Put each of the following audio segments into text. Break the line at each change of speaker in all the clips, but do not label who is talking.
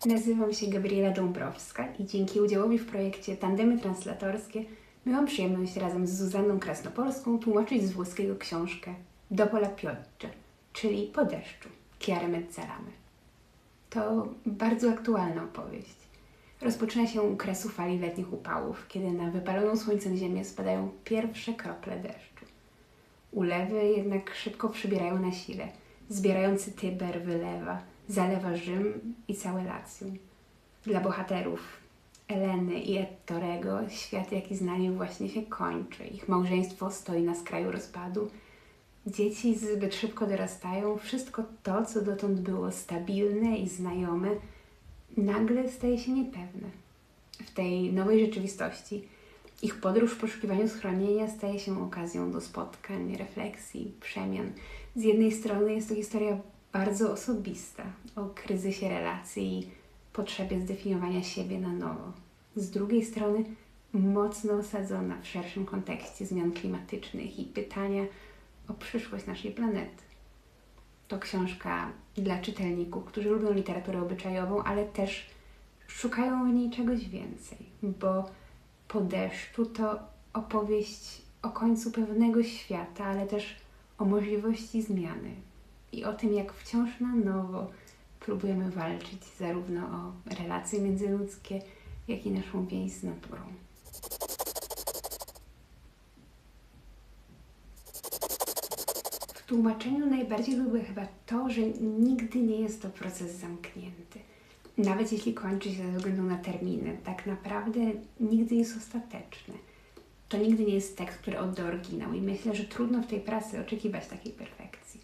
Nazywam się Gabriela Dąbrowska i dzięki udziałowi w projekcie Tandemy Translatorskie miałam przyjemność razem z Zuzanną Krasnopolską tłumaczyć z włoskiego książkę Dopo la pioggia, czyli Po deszczu, Chiare Mezzalame. To bardzo aktualna opowieść. Rozpoczyna się u kresu fali letnich upałów, kiedy na wypaloną słońcem ziemię spadają pierwsze krople deszczu. Ulewy jednak szybko przybierają na sile. Zbierający Tyber wylewa, zalewa Rzym i całe Lacjum. Dla bohaterów Eleny i Ettorego świat, jaki znali, właśnie się kończy. Ich małżeństwo stoi na skraju rozpadu. Dzieci zbyt szybko dorastają. Wszystko to, co dotąd było stabilne i znajome, nagle staje się niepewne. W tej nowej rzeczywistości ich podróż w poszukiwaniu schronienia staje się okazją do spotkań, refleksji, przemian. Z jednej strony jest to historia bardzo osobista, o kryzysie relacji i potrzebie zdefiniowania siebie na nowo. Z drugiej strony mocno osadzona w szerszym kontekście zmian klimatycznych i pytania o przyszłość naszej planety. To książka dla czytelników, którzy lubią literaturę obyczajową, ale też szukają w niej czegoś więcej, bo Po deszczu to opowieść o końcu pewnego świata, ale też o możliwości zmiany i o tym, jak wciąż na nowo próbujemy walczyć zarówno o relacje międzyludzkie, jak i naszą więź z naturą. W tłumaczeniu najbardziej lubię chyba to, że nigdy nie jest to proces zamknięty. Nawet jeśli kończy się ze względu na terminy, tak naprawdę nigdy jest ostateczny. To nigdy nie jest tekst, który odda oryginał i myślę, że trudno w tej pracy oczekiwać takiej perfekcji.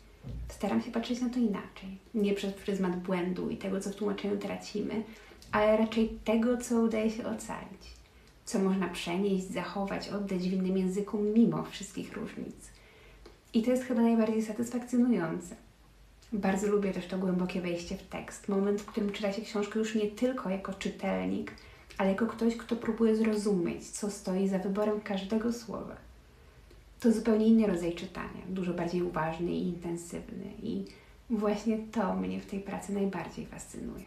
Staram się patrzeć na to inaczej. Nie przez pryzmat błędu i tego, co w tłumaczeniu tracimy, ale raczej tego, co udaje się ocalić. Co można przenieść, zachować, oddać w innym języku mimo wszystkich różnic. I to jest chyba najbardziej satysfakcjonujące. Bardzo lubię też to głębokie wejście w tekst. Moment, w którym czyta się książkę już nie tylko jako czytelnik, ale jako ktoś, kto próbuje zrozumieć, co stoi za wyborem każdego słowa. To zupełnie inny rodzaj czytania, dużo bardziej uważny i intensywny. I właśnie to mnie w tej pracy najbardziej fascynuje.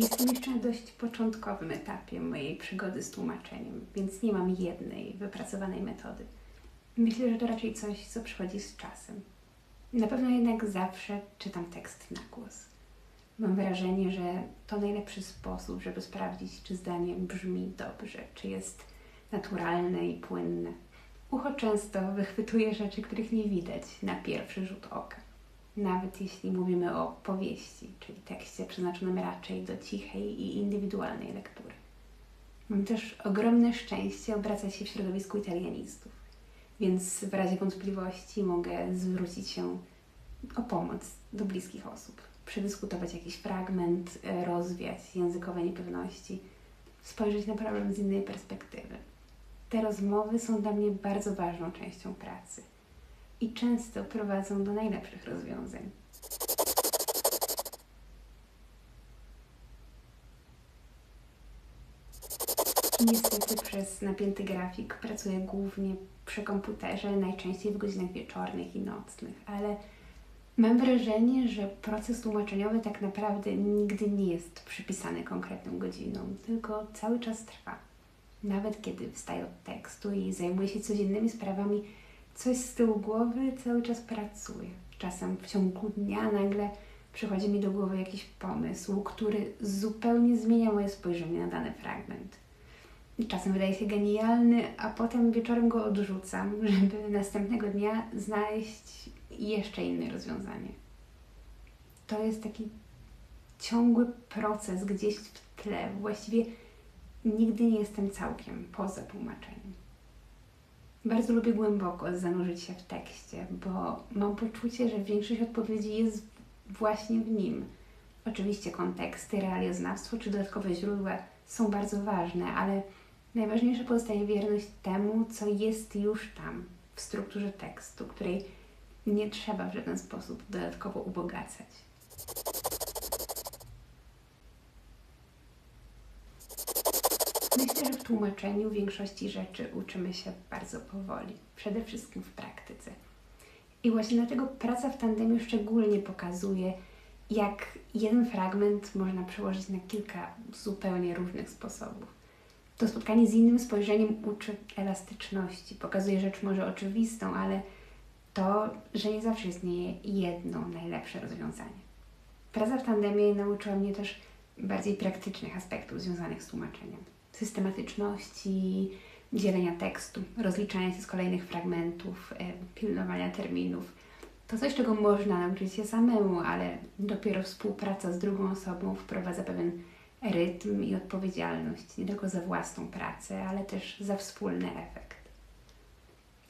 Jestem jeszcze na dość początkowym etapie mojej przygody z tłumaczeniem, więc nie mam jednej wypracowanej metody. Myślę, że to raczej coś, co przychodzi z czasem. Na pewno jednak zawsze czytam tekst na głos. Mam wrażenie, że to najlepszy sposób, żeby sprawdzić, czy zdanie brzmi dobrze, czy jest naturalne i płynne. Ucho często wychwytuje rzeczy, których nie widać na pierwszy rzut oka. Nawet jeśli mówimy o powieści, czyli tekście przeznaczonym raczej do cichej i indywidualnej lektury. Mam też ogromne szczęście obracać się w środowisku italianistów, więc w razie wątpliwości mogę zwrócić się o pomoc do bliskich osób, przedyskutować jakiś fragment, rozwiać językowe niepewności, spojrzeć na problem z innej perspektywy. Te rozmowy są dla mnie bardzo ważną częścią pracy i często prowadzą do najlepszych rozwiązań. Niestety przez napięty grafik pracuję głównie przy komputerze, najczęściej w godzinach wieczornych i nocnych, ale mam wrażenie, że proces tłumaczeniowy tak naprawdę nigdy nie jest przypisany konkretnym godzinom, tylko cały czas trwa. Nawet kiedy wstaję od tekstu i zajmuję się codziennymi sprawami, coś z tyłu głowy cały czas pracuje. Czasem w ciągu dnia nagle przychodzi mi do głowy jakiś pomysł, który zupełnie zmienia moje spojrzenie na dany fragment. Czasem wydaje się genialny, a potem wieczorem go odrzucam, żeby następnego dnia znaleźć jeszcze inne rozwiązanie. To jest taki ciągły proces gdzieś w tle. Właściwie nigdy nie jestem całkiem poza tłumaczeniem. Bardzo lubię głęboko zanurzyć się w tekście, bo mam poczucie, że większość odpowiedzi jest właśnie w nim. Oczywiście konteksty, realioznawstwo czy dodatkowe źródła są bardzo ważne, ale najważniejsze pozostaje wierność temu, co jest już tam, w strukturze tekstu, której nie trzeba w żaden sposób dodatkowo ubogacać. Myślę, że w tłumaczeniu większości rzeczy uczymy się bardzo powoli, przede wszystkim w praktyce. I właśnie dlatego praca w tandemie szczególnie pokazuje, jak jeden fragment można przełożyć na kilka zupełnie różnych sposobów. To spotkanie z innym spojrzeniem uczy elastyczności, pokazuje rzecz może oczywistą, ale to, że nie zawsze istnieje jedno najlepsze rozwiązanie. Praca w tandemie nauczyła mnie też bardziej praktycznych aspektów związanych z tłumaczeniem. Systematyczności, dzielenia tekstu, rozliczania się z kolejnych fragmentów, pilnowania terminów. To coś, czego można nauczyć się samemu, ale dopiero współpraca z drugą osobą wprowadza pewien rytm i odpowiedzialność, nie tylko za własną pracę, ale też za wspólny efekt.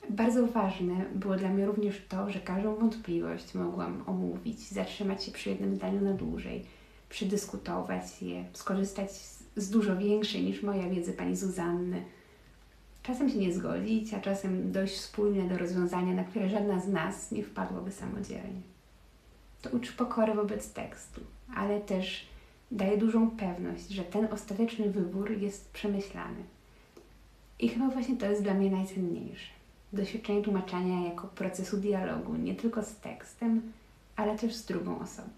Bardzo ważne było dla mnie również to, że każdą wątpliwość mogłam omówić, zatrzymać się przy jednym zdaniu na dłużej, przedyskutować je, skorzystać z dużo większej niż moja wiedzy pani Zuzanny. Czasem się nie zgodzić, a czasem dojść wspólnie do rozwiązania, na które żadna z nas nie wpadłaby samodzielnie. To uczy pokory wobec tekstu, ale też daje dużą pewność, że ten ostateczny wybór jest przemyślany. I chyba właśnie to jest dla mnie najcenniejsze. Doświadczenie tłumaczenia jako procesu dialogu, nie tylko z tekstem, ale też z drugą osobą.